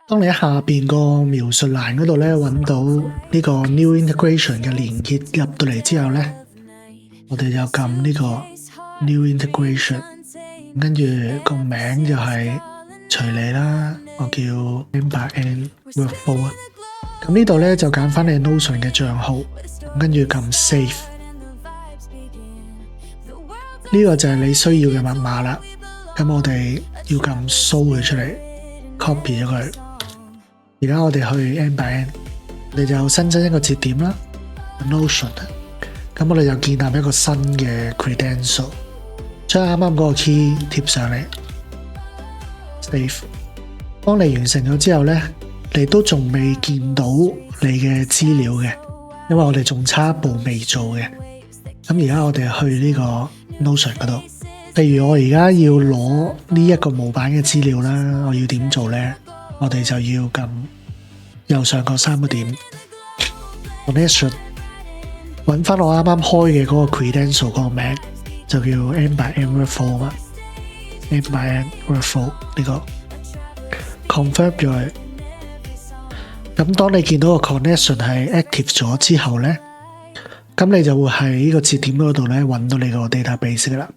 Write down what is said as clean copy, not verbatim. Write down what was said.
當你喺下邊個描述欄嗰度咧揾到呢個 New Integration 嘅連結入到嚟之後咧，我哋就撳呢個 New Integration， 跟住個名就係隨你啦，我叫 n8n workflow 啊。咁呢度咧就揀翻你 Notion 嘅帳號，跟住撳 Save。呢個就係你需要嘅密碼啦。咁我哋要撳 show 佢出嚟 ，copy 咗佢。而家我哋去 n8n， 我哋就新增一個節點啦 ，Notion。咁我哋就建立一個新嘅 credential， 將啱啱嗰個 key 貼上嚟 ，save。當你完成咗之後咧，你都仲未見到你嘅資料嘅，因為我哋仲差一步未做嘅。咁而家我哋去呢個 Notion 嗰度，譬如我而家要攞呢一個模板嘅資料啦，我要點做咧？我哋就要撳右上角3個點 ，Connection， 揾翻我啱啱開嘅嗰個 credential 嗰個名，就叫 n8n workflow 嘛 ，n8n workflow 呢個 confirm 咗佢。咁當你見到個 connection 係 active 咗之後咧，咁你就會喺呢個節點嗰度咧揾到你個 database 噶啦。